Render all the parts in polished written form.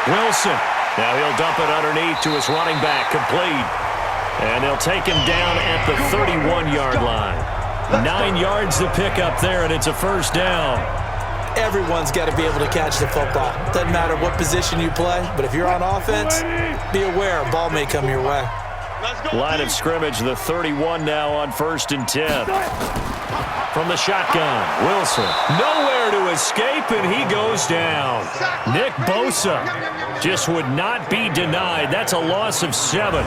Wilson. Now he'll dump it underneath to his running back, complete. And they'll take him down at the 31-yard line. 9 yards to pick up there, and it's a first down. Everyone's got to be able to catch the football. Doesn't matter what position you play, but if you're on offense, be aware a ball may come your way. Line of scrimmage, the 31 now on 1st and 10. From the shotgun, Wilson. Nowhere to escape, and he goes down. Nick Bosa just would not be denied. That's a loss of 7.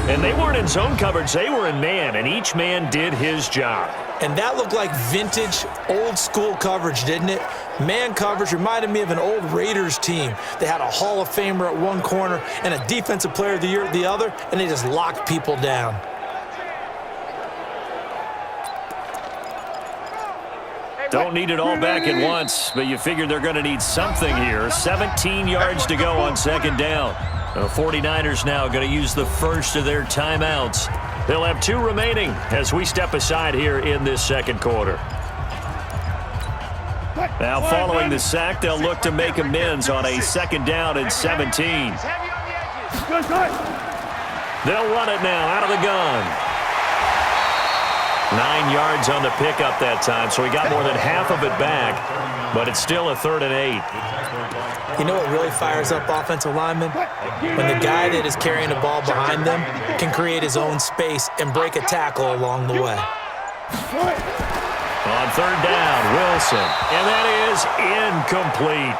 And they weren't in zone coverage. They were in man, and each man did his job. And that looked like vintage, old-school coverage, didn't it? Man coverage reminded me of an old Raiders team. They had a Hall of Famer at one corner and a Defensive Player of the Year at the other, and they just locked people down. Don't need it all back at once, but you figure they're going to need something here. 17 yards to go on 2nd down. The 49ers now going to use the first of their timeouts. They'll have 2 remaining as we step aside here in this 2nd quarter. Now following the sack, they'll look to make amends on a 2nd down and 17. They'll run it now out of the gun. 9 yards on the pickup that time, so he got more than half of it back, but it's still a 3rd and 8. You know what really fires up offensive linemen? When the guy that is carrying the ball behind them can create his own space and break a tackle along the way. On 3rd down, Wilson, and that is incomplete.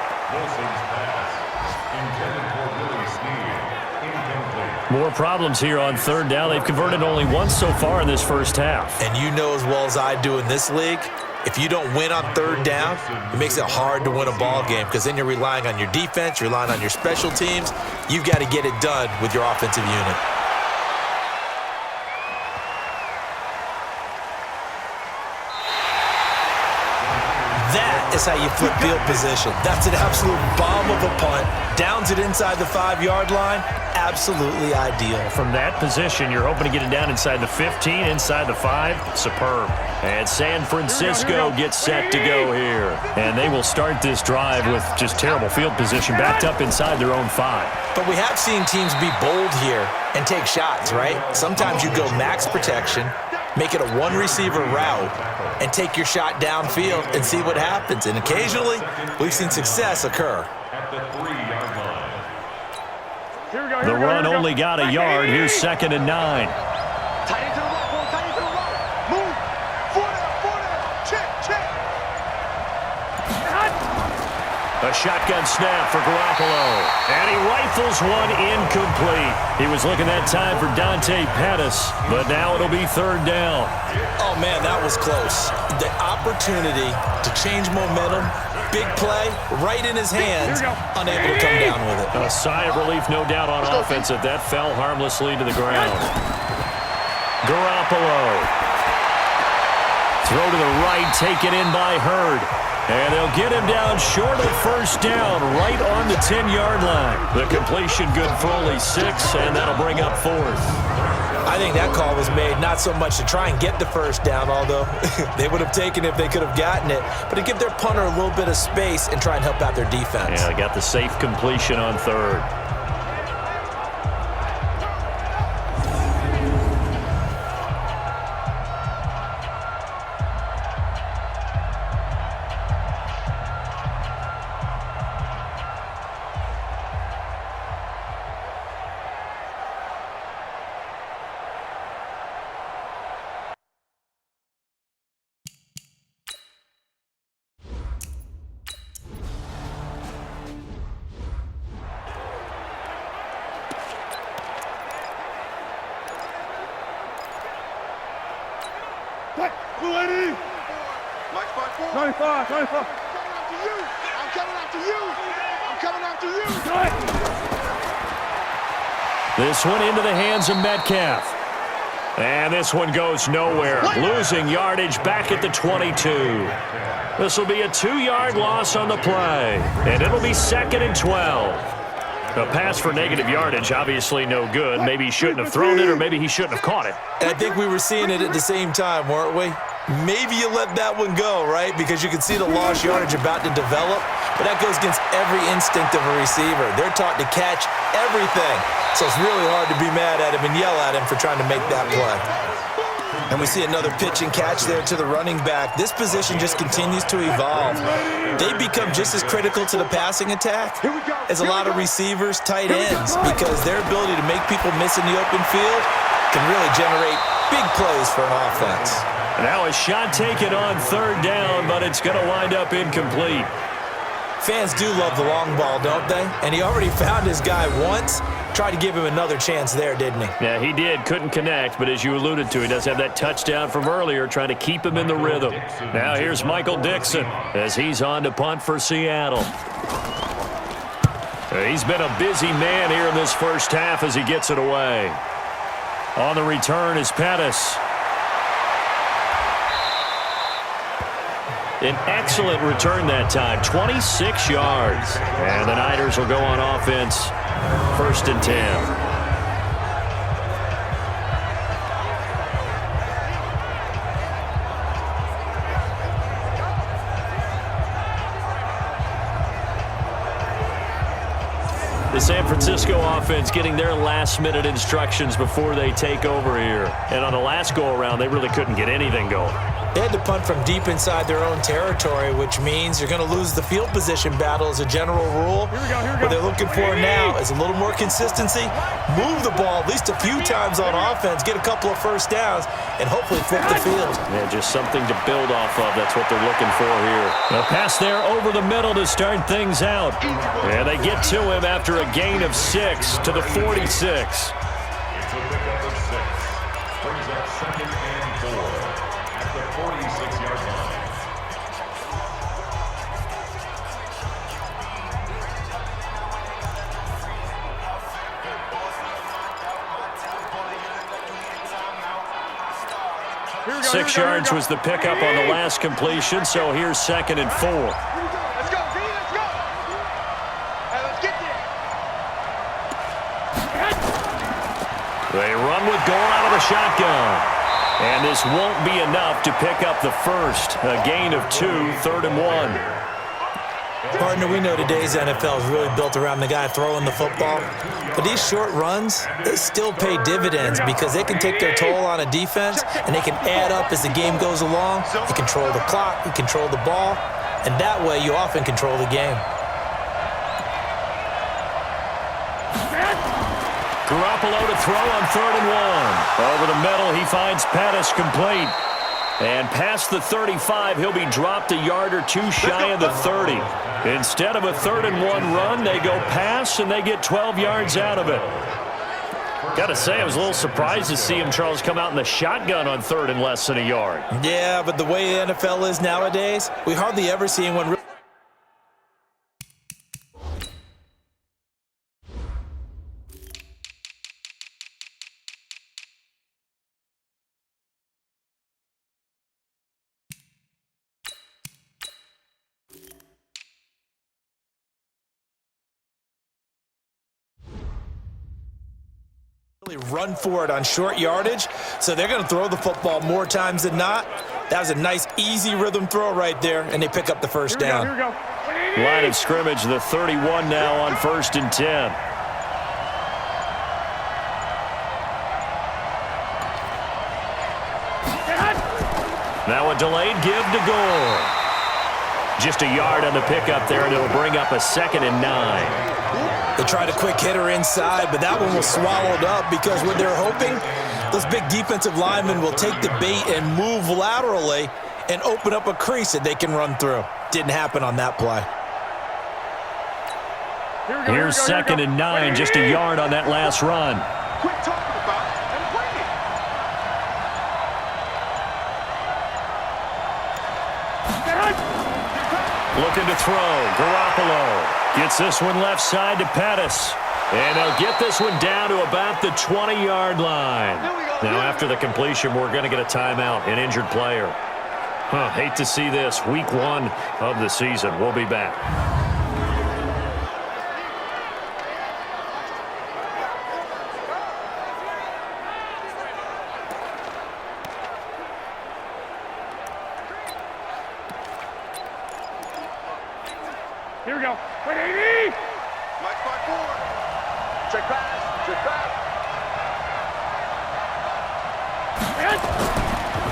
More problems here on 3rd down. They've converted only once so far in this first half. And you know as well as I do in this league, if you don't win on 3rd down, it makes it hard to win a ball game because then you're relying on your defense, you're relying on your special teams. You've got to get it done with your offensive unit. That is how you flip field position. That's an absolute bomb of a punt. Downs it inside the 5-yard line. Absolutely ideal. From that position, you're hoping to get it down inside the 15, inside the 5. Superb. And San Francisco gets set to go here. And they will start this drive with just terrible field position, backed up inside their own 5. But we have seen teams be bold here and take shots, right? Sometimes you go max protection, make it a one-receiver route, and take your shot downfield and see what happens. And occasionally, we've seen success occur. The run only got a yard. Here's 2nd and 9. A shotgun snap for Garoppolo. And he rifles one incomplete. He was looking that time for Dante Pettis, but now it'll be 3rd down. Oh, man, that was close. The opportunity to change momentum, big play, right in his hands, unable to come down with it. A sigh of relief, no doubt, on offense if that fell harmlessly to the ground. Garoppolo. Throw to the right, taken in by Hurd. And they'll get him down short of 1st down, right on the 10-yard line. The completion good for only 6, and that'll bring up 4th. I think that call was made not so much to try and get the 1st down, although they would have taken it if they could have gotten it, but to give their punter a little bit of space and try and help out their defense. Yeah, they got the safe completion on 3rd. This one into the hands of Metcalf. And this one goes nowhere. Losing yardage back at the 22. This will be a 2-yard loss on the play. And it'll be 2nd and 12. A pass for negative yardage, obviously no good. Maybe he shouldn't have thrown it, or maybe he shouldn't have caught it. And I think we were seeing it at the same time, weren't we? Maybe you let that one go, right? Because you can see the lost yardage about to develop, but that goes against every instinct of a receiver. They're taught to catch everything, so it's really hard to be mad at him and yell at him for trying to make that play. And we see another pitch and catch there to the running back. This position just continues to evolve. They become just as critical to the passing attack as a lot of receivers, tight ends, because their ability to make people miss in the open field can really generate big plays for an offense. Now a shot taken on third down, but it's going to wind up incomplete. Fans do love the long ball, don't they? And he already found his guy once. Tried to give him another chance there, didn't he? Yeah, he did. Couldn't connect, but as you alluded to, he does have that touchdown from earlier, trying to keep him in the rhythm. Now here's Michael Dixon as he's on to punt for Seattle. He's been a busy man here in this first half as he gets it away. On the return is Pettis. An excellent return that time, 26 yards. And the Niners will go on offense, 1st and 10. The San Francisco offense getting their last-minute instructions before they take over here. And on the last go-around, they really couldn't get anything going. They had to punt from deep inside their own territory, which means you're going to lose the field position battle as a general rule. What they're looking for now is a little more consistency, move the ball at least a few times on offense, get a couple of first downs, and hopefully flip the field. Yeah, just something to build off of. That's what they're looking for here. A pass there over the middle to start things out. And they get to him after a gain of 6 to the 46. It's a pickup of 6. Brings up 2nd and 4 at the 46-yard line. Six yards was the pickup on the last completion, so here's 2nd and 4. Let's go, B, let's go. Hey, let's get there. They run with Gore out of the shotgun. And this won't be enough to pick up the first. A gain of 2, 3rd and 1. Partner, we know today's NFL is really built around the guy throwing the football. But these short runs, they still pay dividends because they can take their toll on a defense and they can add up as the game goes along. You control the clock, you control the ball, and that way you often control the game. Garoppolo to throw on 3rd and 1. Over the middle, he finds Pettis complete. And past the 35, he'll be dropped a yard or 2 shy of the 30. Instead of a 3rd and 1 run, they go pass, and they get 12 yards out of it. Got to say, I was a little surprised to see him, Charles, come out in the shotgun on 3rd and less than a yard. Yeah, but the way the NFL is nowadays, we hardly ever see anyone run for it on short yardage, so they're going to throw the football more times than not. That was a nice, easy rhythm throw right there, and they pick up the first down. Here we go. Line of scrimmage, the 31 now on 1st and 10. Now a delayed give to Gore. Just a yard on the pickup there, and it'll bring up a 2nd and 9. They tried a quick hitter inside, but that one was swallowed up because what they're hoping, those big defensive linemen will take the bait and move laterally and open up a crease that they can run through. Didn't happen on that play. Here's 2nd and 9, just a yard on that last run. Quit talking about it and play it. Looking to throw. Garoppolo gets this one left side to Pettis. And they'll get this one down to about the 20-yard line. Now, after the completion, we're going to get a timeout, an injured player. Hate to see this. Week 1 of the season. We'll be back. go. 180. Mike by 4. Check pass. Check pass.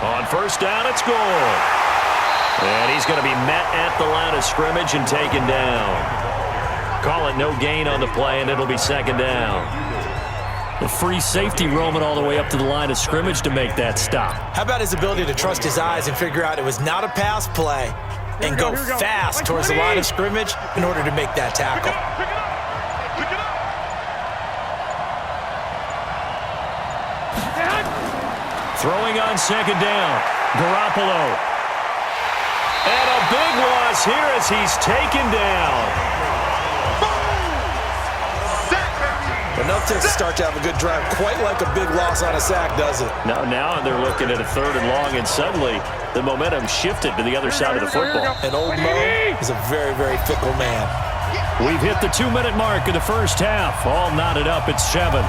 On first down, it's good. And he's going to be met at the line of scrimmage and taken down. Call it no gain on the play, and it'll be second down. The free safety roaming all the way up to the line of scrimmage to make that stop. How about his ability to trust his eyes and figure out it was not a pass play and go fast towards the line of scrimmage in order to make that tackle. Throwing on second down, Garoppolo. And a big loss here as he's taken down. Enough to start to have a good drive, quite like a big loss on a sack, doesn't it? Now they're looking at a 3rd and long, and suddenly the momentum shifted to the other side of the football. And old Mo is a very, very fickle man. We've hit the 2-minute mark of the first half. All knotted up at 7.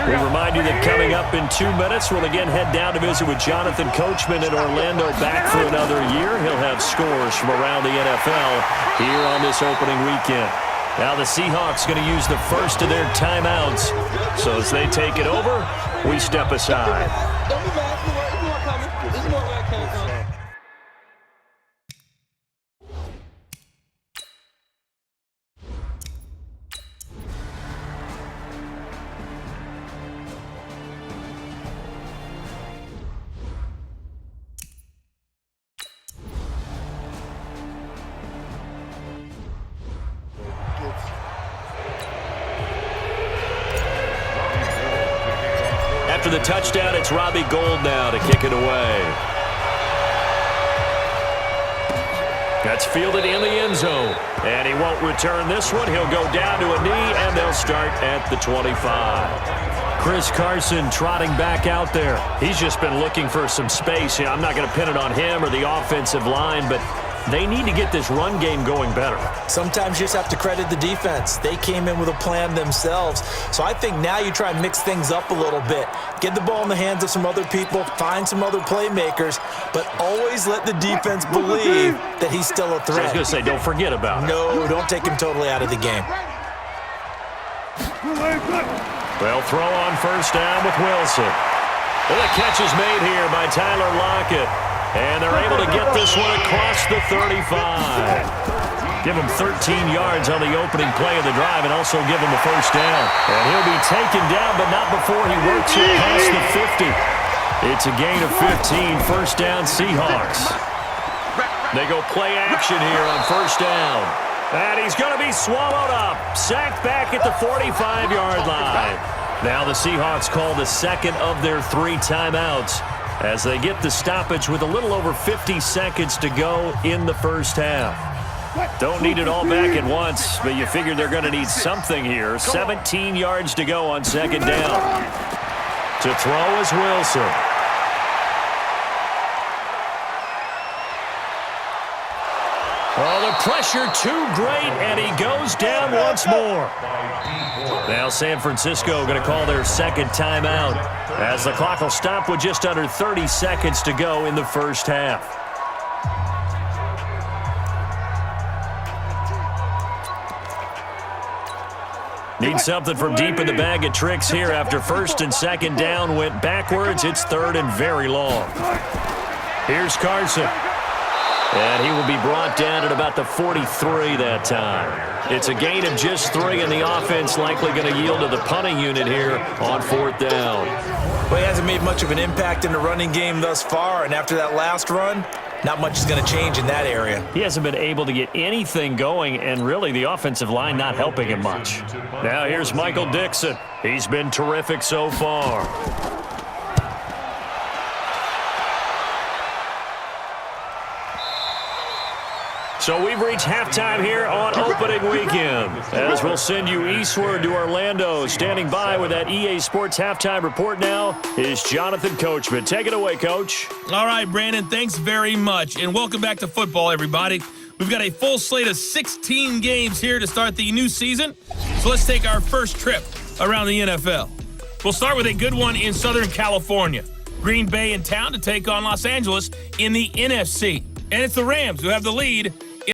We remind you that coming up in 2 minutes, we'll again head down to visit with Jonathan Coachman in Orlando, back for another year. He'll have scores from around the NFL here on this opening weekend. Now the Seahawks going to use the first of their timeouts. So as they take it over, we step aside. Don't be bad. There's more coming. There's more where it came from. After the touchdown, it's Robbie Gould now to kick it away. That's fielded in the end zone. And he won't return this one. He'll go down to a knee, and they'll start at the 25. Chris Carson trotting back out there. He's just been looking for some space. I'm not going to pin it on him or the offensive line, but they need to get this run game going better. Sometimes you just have to credit the defense. They came in with a plan themselves. So I think now you try and mix things up a little bit. Get the ball in the hands of some other people, find some other playmakers, but always let the defense believe that he's still a threat. So I was going to say, don't forget about it. No, don't take him totally out of the game. They'll throw on first down with Wilson. Well, the catch is made here by Tyler Lockett. And they're able to get this one across the 35. Give him 13 yards on the opening play of the drive and also give him a first down. And he'll be taken down, but not before he works it past the 50. It's a gain of 15, first down Seahawks. They go play action here on first down. And he's going to be swallowed up. Sacked back at the 45-yard line. Now the Seahawks call the second of their 3 timeouts as they get the stoppage with a little over 50 seconds to go in the first half. Don't need it all back at once, but you figure they're going to need something here. 17 yards to go on second down. To throw is Wilson. Oh, the pressure too great, and he goes down once more. Now San Francisco going to call their second timeout as the clock will stop with just under 30 seconds to go in the first half. Need something from deep in the bag of tricks here after first and second down went backwards. It's third and very long. Here's Carson. And he will be brought down at about the 43 that time. It's a gain of just 3, and the offense likely going to yield to the punting unit here on 4th down. Well, he hasn't made much of an impact in the running game thus far, and after that last run, not much is going to change in that area. He hasn't been able to get anything going, and really the offensive line not helping him much. Now here's Michael Dixon. He's been terrific so far. So we've reached halftime here on opening weekend, as we'll send you eastward to Orlando. Standing by with that EA Sports halftime report now is Jonathan Coachman. Take it away, Coach. All right, Brandon, thanks very much, and welcome back to football, everybody. We've got a full slate of 16 games here to start the new season, so let's take our first trip around the NFL. We'll start with a good one in Southern California. Green Bay in town to take on Los Angeles in the NFC. And it's the Rams who have the lead